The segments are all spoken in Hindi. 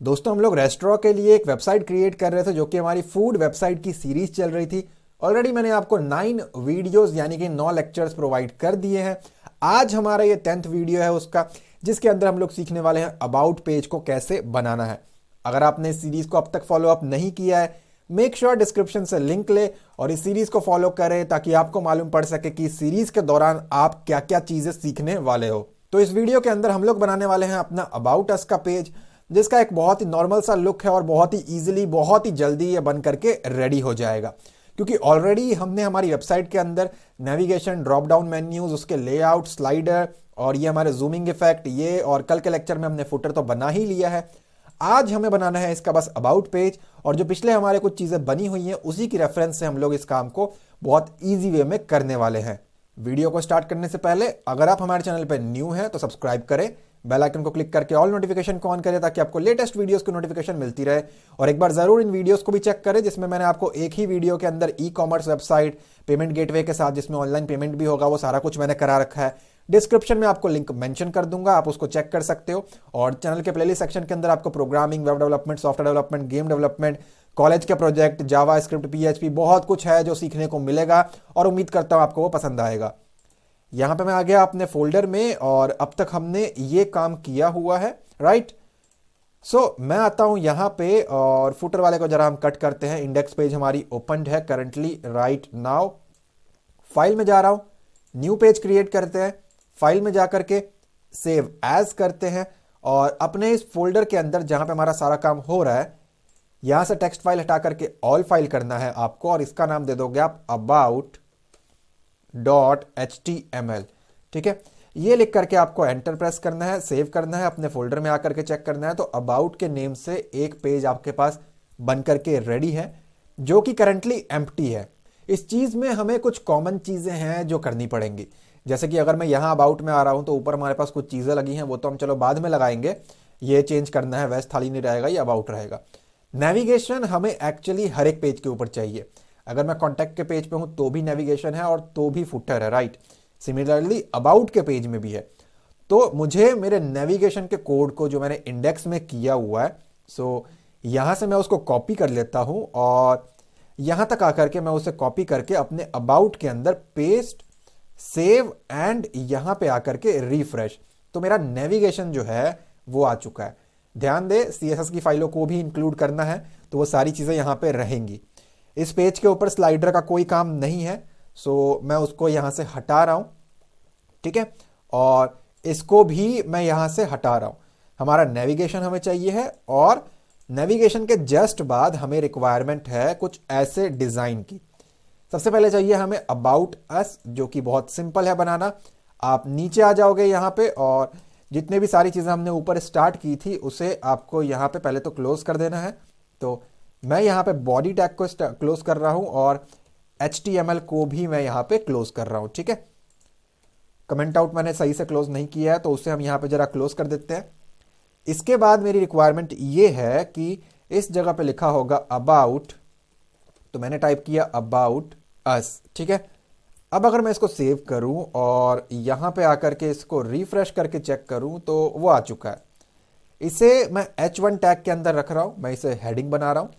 दोस्तों, हम लोग रेस्टोरेंट के लिए एक वेबसाइट क्रिएट कर रहे थे जो कि हमारी फूड वेबसाइट की सीरीज चल रही थी। ऑलरेडी मैंने आपको 9 वीडियोस यानी कि 9 लेक्चर्स प्रोवाइड कर दिए हैं। आज हमारा ये 10th वीडियो है उसका, जिसके अंदर हम लोग सीखने वाले हैं अबाउट पेज को कैसे बनाना है। अगर आपने इस सीरीज को अब तक फॉलो अप नहीं किया है, मेक श्योर डिस्क्रिप्शन से लिंक ले और इस सीरीज को फॉलो करें ताकि आपको मालूम पड़ सके कि इस सीरीज के दौरान आप क्या क्या चीजें सीखने वाले हो। तो इस वीडियो के अंदर हम लोग बनाने वाले हैं अपना अबाउट अस का पेज, जिसका एक बहुत ही नॉर्मल सा लुक है और बहुत ही इजीली, बहुत ही जल्दी ये बन करके रेडी हो जाएगा। क्योंकि ऑलरेडी हमने हमारी वेबसाइट के अंदर नेविगेशन, ड्रॉप डाउन मेन्यूज, उसके लेआउट, स्लाइडर और ये हमारे जूमिंग इफेक्ट, ये और कल के लेक्चर में हमने फुटर तो बना ही लिया है। आज हमें बनाना है इसका बस अबाउट पेज, और जो पिछले हमारे कुछ चीजें बनी हुई हैं उसी की रेफरेंस से हम लोग इस काम को बहुत ईजी वे में करने वाले हैं। वीडियो को स्टार्ट करने से पहले अगर आप हमारे चैनल पर न्यू हैं तो सब्सक्राइब करें, बेल आइकन को क्लिक करके ऑल नोटिफिकेशन को ऑन करें ताकि आपको लेटेस्ट वीडियोस की नोटिफिकेशन मिलती रहे। और एक बार जरूर इन वीडियोस को भी चेक करें जिसमें मैंने आपको एक ही वीडियो के अंदर e commerce website, payment gateway के साथ जिसमें ऑनलाइन पेमेंट भी होगा, वो सारा कुछ मैंने करा रखा है। डिस्क्रिप्शन में आपको लिंक मेंशन कर दूंगा, आप उसको चेक कर सकते हो। और चैनल के प्लेलिस्ट सेक्शन के अंदर आपको programming, web development, software development, game development, college के प्रोजेक्ट, जावा स्क्रिप्ट, पीएचपी, बहुत कुछ है जो सीखने को मिलेगा और उम्मीद करता हूं आपको वो पसंद आएगा। यहां पे मैं आ गया अपने फोल्डर में और अब तक हमने ये काम किया हुआ है, राइट। सो मैं आता हूं यहां पे और फुटर वाले को जरा हम कट करते हैं। इंडेक्स पेज हमारी ओपन है करंटली राइट नाउ। फाइल में जा रहा हूं, न्यू पेज क्रिएट करते हैं। फाइल में जाकर के सेव एज करते हैं और अपने इस फोल्डर के अंदर जहां पे हमारा सारा काम हो रहा है, यहां से टेक्स्ट फाइल हटा करके ऑल फाइल करना है आपको और इसका नाम दे दोगे आप about.html। ठीक है, ये लिख करके आपको एंटर प्रेस करना है, सेव करना है, अपने फोल्डर में आकर के चेक करना है। तो अबाउट के नेम से एक पेज आपके पास बन करके रेडी है जो कि करंटली एम्प्टी है। इस चीज में हमें कुछ कॉमन चीजें हैं जो करनी पड़ेंगी। जैसे कि अगर मैं यहां अबाउट में आ रहा हूं तो ऊपर हमारे पास कुछ चीजें लगी हैं, वो तो हम चलो बाद में लगाएंगे। ये चेंज करना है, वेस्ट थाली नहीं रहेगा, ये अबाउट रहेगा। नेविगेशन हमें एक्चुअली हर एक पेज के ऊपर चाहिए। अगर मैं कॉन्टैक्ट के पेज पे हूं तो भी नेविगेशन है और तो भी फुटर है, राइट। सिमिलरली अबाउट के पेज में भी है। तो मुझे मेरे नेविगेशन के कोड को जो मैंने इंडेक्स में किया हुआ है, सो यहां से मैं उसको कॉपी कर लेता हूं और यहां तक आकर के मैं उसे कॉपी करके अपने अबाउट के अंदर पेस्ट, सेव एंड यहां पे आकर के रिफ्रेश। तो मेरा नेविगेशन जो है वो आ चुका है। ध्यान दे, सीएसएस की फाइलों को भी इंक्लूड करना है तो वो सारी चीजें यहां पे रहेंगी। इस पेज के ऊपर स्लाइडर का कोई काम नहीं है, सो मैं उसको यहां से हटा रहा हूं। ठीक है, और इसको भी मैं यहां से हटा रहा हूं। हमारा नेविगेशन हमें चाहिए है और नेविगेशन के जस्ट बाद हमें रिक्वायरमेंट है कुछ ऐसे डिजाइन की। सबसे पहले चाहिए हमें अबाउट अस, जो कि बहुत सिंपल है बनाना। आप नीचे आ जाओगे यहां पे और जितने भी सारी चीजें हमने ऊपर स्टार्ट की थी उसे आपको यहां पे पहले तो क्लोज कर देना है। तो मैं यहां पे बॉडी टैग को क्लोज कर रहा हूं और HTML को भी मैं यहां पे क्लोज कर रहा हूं। ठीक है, कमेंट आउट मैंने सही से क्लोज नहीं किया है तो उसे हम यहां पे जरा क्लोज कर देते हैं। इसके बाद मेरी रिक्वायरमेंट ये है कि इस जगह पे लिखा होगा अबाउट, तो मैंने टाइप किया अबाउट अस। ठीक है, अब अगर मैं इसको सेव करूं और यहां पे आकर के इसको रिफ्रेश करके चेक करूं तो वो आ चुका है। इसे मैं H1 टैग के अंदर रख रहा हूं, मैं इसे हेडिंग बना रहा हूं।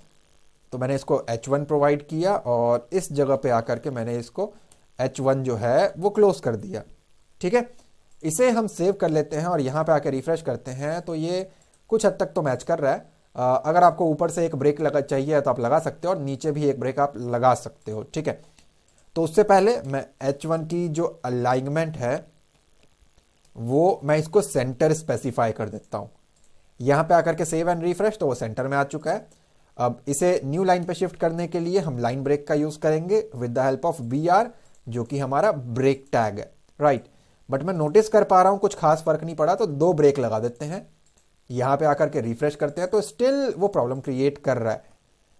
तो मैंने इसको H1 प्रोवाइड किया और इस जगह पे आकर के मैंने इसको H1 जो है वो क्लोज कर दिया। ठीक है, इसे हम सेव कर लेते हैं और यहां पे आकर रिफ्रेश करते हैं तो ये कुछ हद तक तो मैच कर रहा है। अगर आपको ऊपर से एक ब्रेक लगा चाहिए तो आप लगा सकते हो और नीचे भी एक ब्रेक आप लगा सकते हो। ठीक है, तो उससे पहले मैं H1 की जो अलाइनमेंट है वो मैं इसको सेंटर स्पेसिफाई कर देता हूं। यहां पे आकर के सेव एंड रिफ्रेश तो वो सेंटर में आ चुका है। अब इसे न्यू लाइन पे शिफ्ट करने के लिए हम लाइन ब्रेक का यूज करेंगे with the help of BR, जो कि हमारा ब्रेक टैग है, राइट। बट मैं नोटिस कर पा रहा हूं कुछ खास फर्क नहीं पड़ा, तो 2 ब्रेक लगा देते हैं। यहां पे आकर के रिफ्रेश करते हैं तो स्टिल वो प्रॉब्लम क्रिएट कर रहा है,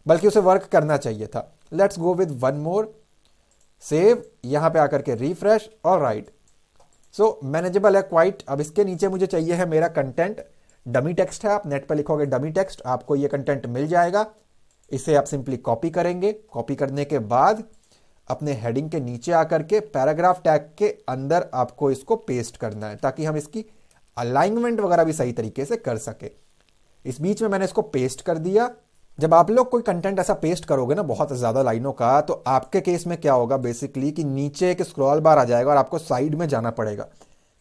बल्कि उसे वर्क करना चाहिए था। Let's go with one more, save, यहां पे आकर के रिफ्रेश, और राइट। सो मैनेजेबल है क्वाइट। अब इसके नीचे मुझे चाहिए है मेरा कंटेंट। डमी टेक्स्ट है, आप नेट पर लिखोगे डमी टेक्स्ट, आपको ये कंटेंट मिल जाएगा। इसे आप सिंपली कॉपी करेंगे। कॉपी करने के बाद अपने हेडिंग के नीचे आकर के पैराग्राफ टैग के अंदर आपको इसको पेस्ट करना है ताकि हम इसकी अलाइनमेंट वगैरह भी सही तरीके से कर सके। इस बीच में मैंने इसको पेस्ट कर दिया। जब आप लोग कोई कंटेंट ऐसा पेस्ट करोगे ना बहुत ज़्यादा लाइनों का, तो आपके केस में क्या होगा बेसिकली कि नीचे एक स्क्रॉल बार आ जाएगा और आपको साइड में जाना पड़ेगा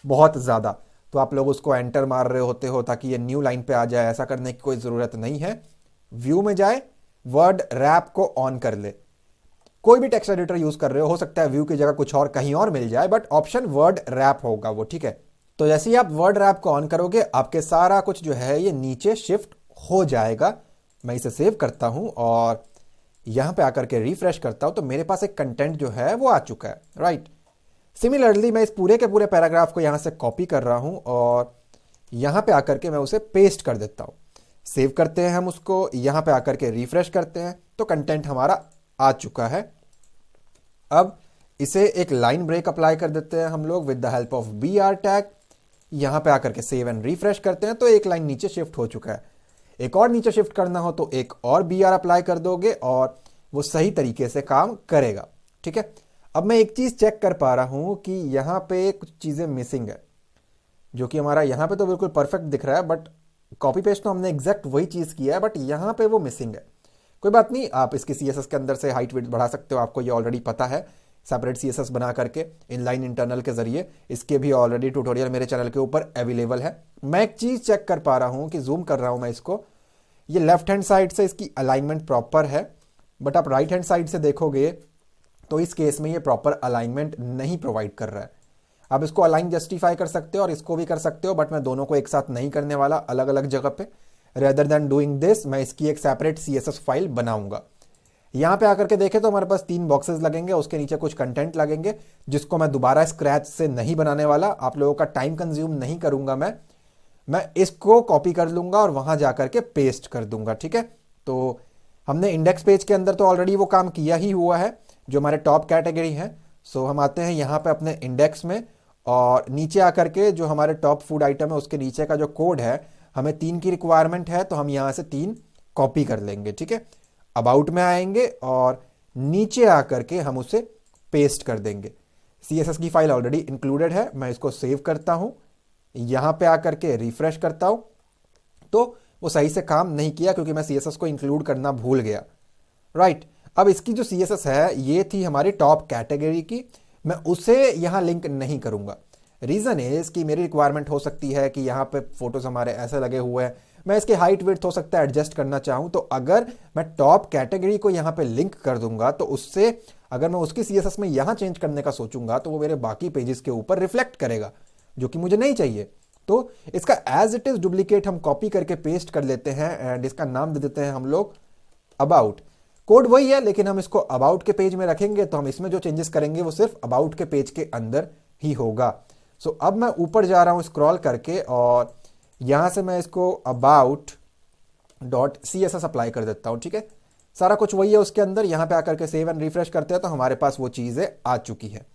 बहुत ज़्यादा। तो आप लोग उसको एंटर मार रहे होते हो ताकि ये न्यू लाइन पे आ जाए। ऐसा करने की कोई ज़रूरत नहीं है। व्यू में जाए, वर्ड रैप को ऑन कर ले। कोई भी टेक्स्ट एडिटर यूज कर रहे हो सकता है व्यू की जगह कुछ और कहीं और मिल जाए, बट ऑप्शन वर्ड रैप होगा वो, ठीक है। तो जैसे ही आप वर्ड रैप को ऑन करोगे आपके सारा कुछ जो है ये नीचे शिफ्ट हो जाएगा। मैं इसे सेव करता हूं और यहां पे आकर के रिफ्रेश करता हूं तो मेरे पास एक कंटेंट जो है वो आ चुका है, राइट। सिमिलरली मैं इस पूरे के पूरे पैराग्राफ को यहां से कॉपी कर रहा हूं और यहां पे आकर के मैं उसे पेस्ट कर देता हूं। सेव करते हैं हम उसको, यहां पे आकर के रिफ्रेश करते हैं तो कंटेंट हमारा आ चुका है। अब इसे एक लाइन ब्रेक अप्लाई कर देते हैं हम लोग with the help of BR tag. यहां पे आकर के सेव एंड रिफ्रेश करते हैं तो एक लाइन नीचे शिफ्ट हो चुका है। एक और नीचे शिफ्ट करना हो तो एक और BR अप्लाई कर दोगे और वो सही तरीके से काम करेगा, ठीक है। अब मैं एक चीज चेक कर पा रहा हूं कि यहां पे कुछ चीजें मिसिंग है, जो कि हमारा यहां पे तो बिल्कुल परफेक्ट दिख रहा है, बट कॉपी पेस्ट तो हमने एग्जैक्ट वही चीज किया है, बट यहां पे वो मिसिंग है। कोई बात नहीं, आप इसकी CSS के अंदर से हाइट विड्थ बढ़ा सकते हो, आपको ये ऑलरेडी पता है। सेपरेट CSS बना करके इनलाइन इंटरनल के जरिए, इसके भी ऑलरेडी ट्यूटोरियल मेरे चैनल के ऊपर अवेलेबल है। मैं एक चीज चेक कर पा रहा हूं कि जूम कर रहा हूं मैं इसको, ये लेफ्ट हैंड साइड से इसकी अलाइनमेंट प्रॉपर है, बट आप राइट हैंड साइड से देखोगे तो इस केस में ये प्रॉपर अलाइनमेंट नहीं प्रोवाइड कर रहा है। आप इसको अलाइन जस्टिफाई कर सकते हो और इसको भी कर सकते हो, बट मैं दोनों को एक साथ नहीं करने वाला, अलग अलग जगह पे। रेदर देन डूइंग दिस मैं इसकी एक सेपरेट CSS फाइल बनाऊंगा। यहां पे आकर के देखें तो हमारे पास 3 बॉक्सेस लगेंगे, उसके नीचे कुछ कंटेंट लगेंगे जिसको मैं दोबारा स्क्रैच से नहीं बनाने वाला, आप लोगों का टाइम कंज्यूम नहीं करूंगा। मैं इसको कॉपी कर लूंगा और वहां जाकर के पेस्ट कर दूंगा, ठीक है। तो हमने इंडेक्स पेज के अंदर तो ऑलरेडी वो काम किया ही हुआ है जो हमारे टॉप कैटेगरी है। सो हम आते हैं यहाँ पे अपने इंडेक्स में और नीचे आकर के जो हमारे टॉप फूड आइटम है उसके नीचे का जो कोड है, हमें 3 की रिक्वायरमेंट है तो हम यहाँ से 3 कॉपी कर लेंगे, ठीक है। अबाउट में आएंगे और नीचे आकर के हम उसे पेस्ट कर देंगे। CSS की फाइल ऑलरेडी इंक्लूडेड है, मैं इसको सेव करता हूं, यहां पे आकर के रिफ्रेश करता हूं तो वो सही से काम नहीं किया क्योंकि मैं CSS को इंक्लूड करना भूल गया, राइट। अब इसकी जो CSS है ये थी हमारी टॉप कैटेगरी की, मैं उसे यहां लिंक नहीं करूंगा। रीजन इज कि मेरी रिक्वायरमेंट हो सकती है कि यहाँ पे फोटोज हमारे ऐसे लगे हुए हैं, मैं इसके हाइट विड्थ हो सकता है एडजस्ट करना चाहूं, तो अगर मैं टॉप कैटेगरी को यहाँ पे लिंक कर दूंगा तो उससे अगर मैं उसकी CSS में यहाँ चेंज करने का सोचूंगा तो वो मेरे बाकी पेजेस के ऊपर रिफ्लेक्ट करेगा, जो कि मुझे नहीं चाहिए। तो इसका एज इट इज डुप्लीकेट हम कॉपी करके पेस्ट कर लेते हैं एंड इसका नाम दे देते हैं हम लोग अबाउट। कोड वही है लेकिन हम इसको अबाउट के पेज में रखेंगे, तो हम इसमें जो चेंजेस करेंगे वो सिर्फ अबाउट के पेज के अंदर ही होगा। सो अब मैं ऊपर जा रहा हूं स्क्रॉल करके और यहां से मैं इसको about.css अप्लाई कर देता हूं, ठीक है। सारा कुछ वही है उसके अंदर। यहां पे आकर के सेव एंड रिफ्रेश करते हैं तो हमारे पास वो चीजें आ चुकी है।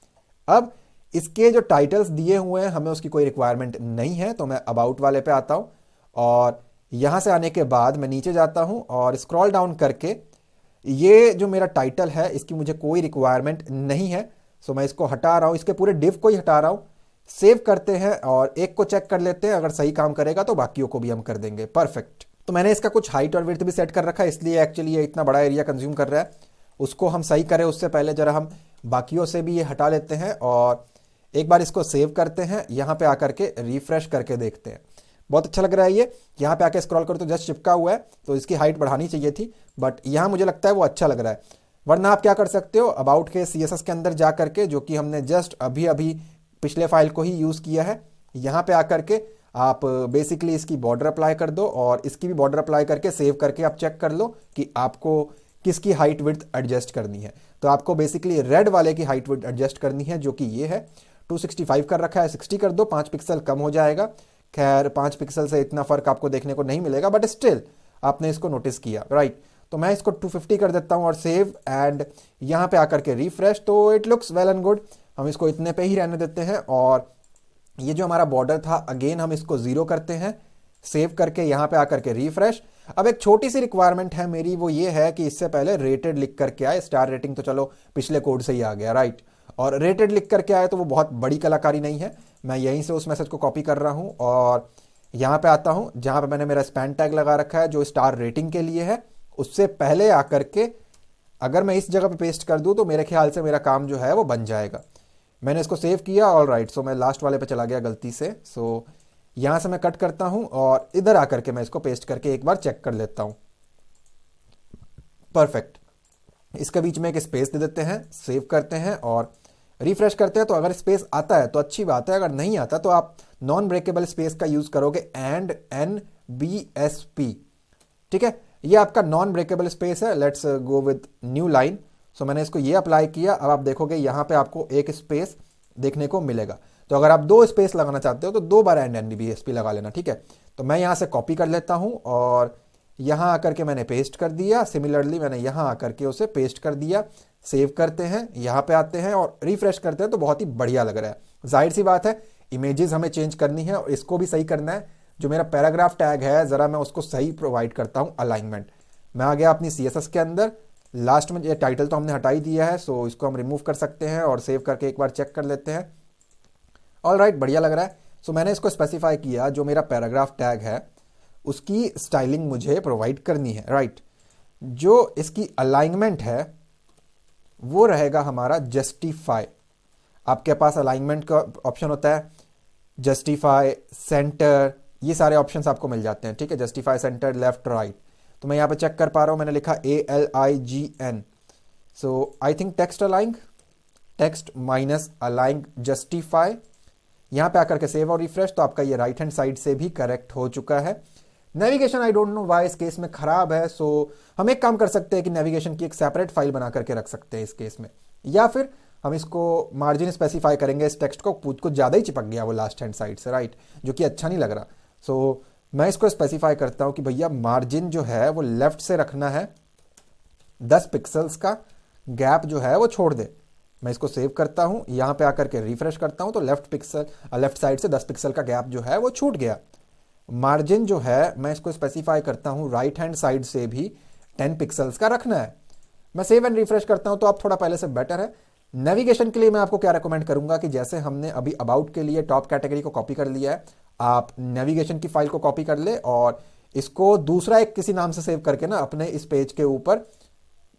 अब इसके जो टाइटल्स दिए हुए हैं हमें उसकी कोई रिक्वायरमेंट नहीं है, तो मैं अबाउट वाले पे आता हूं और यहां से आने के बाद मैं नीचे जाता हूं और स्क्रॉल डाउन करके ये जो मेरा टाइटल है इसकी मुझे कोई रिक्वायरमेंट नहीं है, सो मैं इसको हटा रहा हूं, इसके पूरे डिव को ही हटा रहा हूं। सेव करते हैं और एक को चेक कर लेते हैं, अगर सही काम करेगा तो बाकियों को भी हम कर देंगे, परफेक्ट। तो मैंने इसका कुछ हाइट और विड्थ भी सेट कर रखा है, इसलिए एक्चुअली ये इतना बड़ा एरिया कंज्यूम कर रहा है। उसको हम सही करें उससे पहले जरा हम बाकियों से भी ये हटा लेते हैं और एक बार इसको सेव करते हैं, यहाँ पे आकर के रिफ्रेश करके देखते हैं। बहुत अच्छा लग रहा है ये। यहाँ पे आके स्क्रॉल करो तो जस्ट चिपका हुआ है, तो इसकी हाइट बढ़ानी चाहिए थी, बट यहाँ मुझे लगता है वो अच्छा लग रहा है। वरना आप क्या कर सकते हो, अबाउट के CSS के अंदर जा करके, जो कि हमने जस्ट अभी अभी पिछले फाइल को ही यूज किया है, यहाँ पे आकर के आप बेसिकली इसकी बॉर्डर अप्लाई कर दो और इसकी भी बॉर्डर अप्लाई करके सेव करके आप चेक कर लो कि आपको किसकी हाइट विड्थ एडजस्ट करनी है। तो आपको बेसिकली रेड वाले की हाइट विड्थ एडजस्ट करनी है, जो कि ये है। 265 कर रखा है, 60 कर दो, 5 पिक्सल कम हो जाएगा। खैर 5 पिक्सल से इतना फर्क आपको देखने को नहीं मिलेगा, बट स्टिल आपने इसको नोटिस किया, राइट। तो मैं इसको 250 कर देता हूं और सेव एंड यहां पे आकर के रिफ्रेश, तो it looks well and good. हम इसको इतने पे ही रहने देते हैं और ये जो हमारा बॉर्डर था अगेन हम इसको 0 करते हैं, सेव करके यहां पे आकर के रिफ्रेश। अब एक छोटी सी रिक्वायरमेंट है मेरी, वो ये है कि इससे पहले रेटेड लिख करके आए। स्टार रेटिंग तो चलो पिछले कोड से ही आ गया, राइट, और रेटेड लिख करके आए तो वो बहुत बड़ी कलाकारी नहीं है। मैं यहीं से उस मैसेज को कॉपी कर रहा हूं और यहाँ पे आता हूँ जहाँ पे मैंने मेरा स्पैन टैग लगा रखा है जो स्टार रेटिंग के लिए है, उससे पहले आकर के अगर मैं इस जगह पे पेस्ट कर दूँ तो मेरे ख्याल से मेरा काम जो है वो बन जाएगा। मैंने इसको सेव किया, ऑल राइट। सो मैं लास्ट वाले पे चला गया गलती से। सो यहाँ से मैं कट करता हूँ और इधर आकर के मैं इसको पेस्ट करके एक बार चेक कर लेता हूँ। परफेक्ट। इसके बीच में एक स्पेस दे देते हैं, सेव करते हैं और रिफ्रेश करते हैं। तो अगर स्पेस आता है तो अच्छी बात है, अगर नहीं आता तो आप नॉन ब्रेकेबल स्पेस का यूज करोगे, एंड NBSP। ठीक है, ये आपका नॉन ब्रेकेबल स्पेस है। Let's go with new line. So मैंने इसको ये अप्लाई किया। अब आप देखोगे यहाँ पे आपको एक स्पेस देखने को मिलेगा। तो अगर आप 2 स्पेस लगाना चाहते हो तो 2 बार एंड NBSP लगा लेना। ठीक है, तो मैं यहाँ से कॉपी कर लेता हूँ और यहाँ आकर के मैंने पेस्ट कर दिया। सिमिलरली मैंने यहाँ आकर के उसे पेस्ट कर दिया। सेव करते हैं, यहाँ पे आते हैं और रिफ्रेश करते हैं तो बहुत ही बढ़िया लग रहा है। जाहिर सी बात है, इमेजेस हमें चेंज करनी है और इसको भी सही करना है। जो मेरा पैराग्राफ टैग है ज़रा मैं उसको सही प्रोवाइड करता हूँ अलाइनमेंट। मैं आ गया अपनी CSS के अंदर। लास्ट में ये टाइटल तो हमने हटा ही दिया है, सो इसको हम रिमूव कर सकते हैं और सेव करके एक बार चेक कर लेते हैं। ऑल राइट, बढ़िया लग रहा है। सो मैंने इसको स्पेसिफाई किया, जो मेरा पैराग्राफ टैग है उसकी स्टाइलिंग मुझे प्रोवाइड करनी है, राइट। जो इसकी अलाइनमेंट है वो रहेगा हमारा जस्टिफाई। आपके पास अलाइनमेंट का ऑप्शन होता है, जस्टिफाई, सेंटर, ये सारे ऑप्शंस आपको मिल जाते हैं। ठीक है, जस्टिफाई, सेंटर, लेफ्ट, राइट। तो मैं यहाँ पे चेक कर पा रहा हूँ, मैंने लिखा ALIGN। So I think text अलाइंग, टेक्स्ट माइनस अलाइंग जस्टिफाई। यहाँ पे आकर के सेव और रिफ्रेश, तो आपका ये राइट हैंड साइड से भी करेक्ट हो चुका है। Navigation I don't know why इस केस में खराब है। सो हम एक काम कर सकते हैं कि नेविगेशन की एक सेपरेट फाइल बना करके रख सकते हैं इस केस में, या फिर हम इसको मार्जिन स्पेसिफाई करेंगे। इस टेक्स्ट को कुछ ज़्यादा ही चिपक गया वो लास्ट हैंड साइड से, राइट, जो कि अच्छा नहीं लग रहा। सो मैं इसको स्पेसिफाई करता हूँ कि भैया मार्जिन जो है वो लेफ्ट से रखना है, 10 पिक्सल्स का गैप जो है वो छोड़ दे। मैं इसको सेव करता हूँ, यहाँ पे आकर के रिफ्रेश करता हूँ तो लेफ्ट साइड से 10 पिक्सल का गैप जो है वो छूट गया। मार्जिन जो है मैं इसको स्पेसिफाई करता हूँ राइट हैंड साइड से भी 10 पिक्सल्स का रखना है। मैं सेव एंड रिफ्रेश करता हूँ तो आप थोड़ा पहले से बेटर है। नेविगेशन के लिए मैं आपको क्या रेकमेंड करूंगा कि जैसे हमने अभी अबाउट के लिए टॉप कैटेगरी को कॉपी कर लिया है, आप नेविगेशन की फाइल को कॉपी कर ले और इसको दूसरा एक किसी नाम से सेव करके ना अपने इस पेज के ऊपर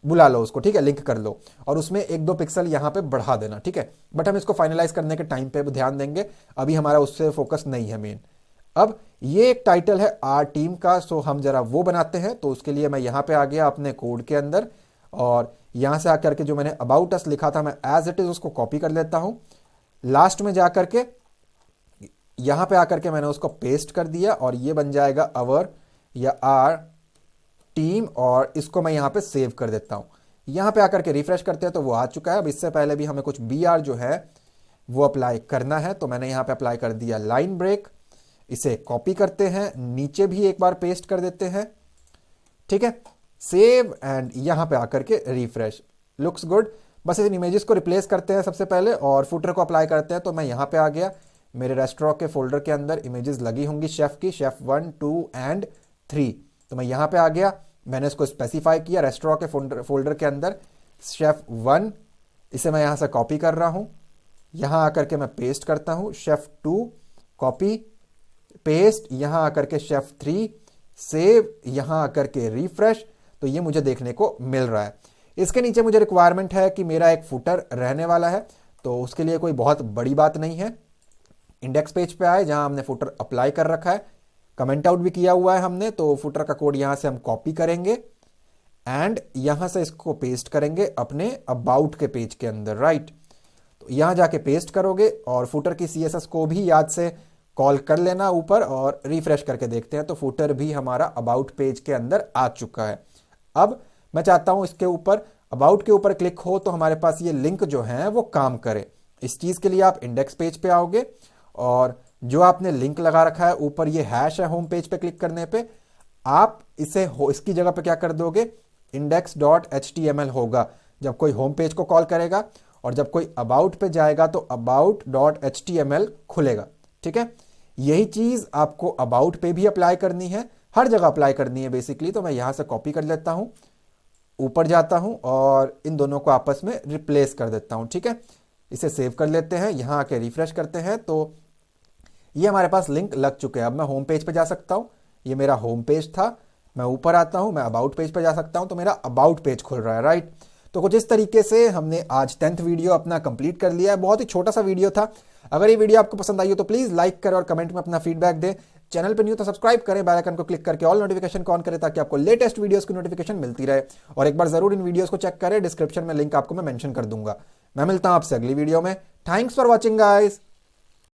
बुला लो उसको। ठीक है, लिंक कर लो और उसमें 1-2 पिक्सल यहाँ पे बढ़ा देना। ठीक है, बट हम इसको फाइनलाइज करने के टाइम पे ध्यान देंगे, अभी हमारा उससे फोकस नहीं है मेन। अब ये एक टाइटल है आर टीम का, सो हम जरा वो बनाते हैं। तो उसके लिए मैं यहाँ पे आ गया अपने कोड के अंदर और यहाँ से आकर के जो मैंने अबाउट अस लिखा था मैं एज इट इज उसको कॉपी कर लेता हूँ। लास्ट में जाकर के यहाँ पे आकर के मैंने उसको पेस्ट कर दिया और ये बन जाएगा अवर या आर टीम, और इसको मैं यहाँ पे सेव कर देता हूँ। यहाँ पे आकर के रिफ्रेश करते हैं तो वो आ चुका है। अब इससे पहले भी हमें कुछ BR जो है वो अप्लाई करना है, तो मैंने यहाँ पे अप्लाई कर दिया लाइन ब्रेक। इसे कॉपी करते हैं, नीचे भी एक बार पेस्ट कर देते हैं। ठीक है, सेव एंड यहाँ पे आकर के रिफ्रेश, लुक्स गुड। बस इन इमेजेस को रिप्लेस करते हैं सबसे पहले और फुटर को अप्लाई करते हैं। तो मैं यहाँ पे आ गया, मेरे रेस्टोरेंट के फोल्डर के अंदर इमेजेस लगी होंगी शेफ की, शेफ 1, 2 एंड 3। तो मैं यहाँ पे आ गया, मैंने इसको स्पेसिफाई किया रेस्टोरेंट के फोल्डर के अंदर शेफ 1, इसे मैं यहाँ से कॉपी कर रहा हूँ, यहाँ आकर के मैं पेस्ट करता हूँ। शेफ 2 कॉपी पेस्ट, यहाँ आकर के शेफ 3 सेव, यहाँ आकर के रिफ्रेश। तो ये मुझे देखने को मिल रहा है। इसके नीचे मुझे रिक्वायरमेंट है कि मेरा एक फुटर रहने वाला है, तो उसके लिए कोई बहुत बड़ी बात नहीं है। इंडेक्स पेज पे आए जहां हमने फुटर अप्लाई कर रखा है, कमेंट आउट भी किया हुआ है हमने, तो फुटर का कोड यहां से हम कॉपी करेंगे एंड यहां से इसको पेस्ट करेंगे अपने अबाउट के पेज के अंदर, राइट। तो यहां जाके पेस्ट करोगे और फुटर की CSS को भी याद से कॉल कर लेना ऊपर और रिफ्रेश करके देखते हैं तो फुटर भी हमारा अबाउट पेज के अंदर आ चुका है। अब मैं चाहता हूं इसके ऊपर अबाउट के ऊपर क्लिक हो तो हमारे पास ये लिंक जो है वो काम करे। इस चीज के लिए आप इंडेक्स पेज पे आओगे और जो आपने लिंक लगा रखा है ऊपर ये हैश है, होम पेज पे क्लिक करने पे आप इसे इसकी जगह पे क्या कर दोगे, index.html होगा जब कोई होम पेज को कॉल करेगा, और जब कोई अबाउट पे जाएगा तो about.html खुलेगा। ठीक है, यही चीज आपको अबाउट पे भी अप्लाई करनी है, हर जगह अप्लाई करनी है बेसिकली। तो मैं यहां से कॉपी कर लेता हूं, ऊपर जाता हूं और इन दोनों को आपस में रिप्लेस कर देता हूं। ठीक है, इसे सेव कर लेते हैं, यहां आके रिफ्रेश करते हैं तो ये हमारे पास लिंक लग चुके हैं। अब मैं होम पेज पे जा सकता हूँ, ये मेरा होम पेज था, मैं ऊपर आता हूँ, मैं अबाउट पेज पे जा सकता हूँ तो मेरा अबाउट पेज खुल रहा है, राइट। तो कुछ इस तरीके से हमने आज 10th वीडियो अपना कंप्लीट कर लिया है। बहुत ही छोटा सा वीडियो था। अगर ये वीडियो आपको पसंद आई हो तो प्लीज लाइक करें और कमेंट में अपना फीडबैक दें। चैनल पर न्यू तो सब्सक्राइब करें, बेल आइकन को क्लिक करके ऑल नोटिफिकेशन को ऑन करें ताकि आपको लेटेस्ट वीडियोस की नोटिफिकेशन मिलती रहे। और एक बार जरूर इन वीडियोस को चेक करें, डिस्क्रिप्शन में लिंक आपको मैं मेंशन कर दूंगा। मैं मिलता हूं आपसे अगली वीडियो में। Thanks for watching guys.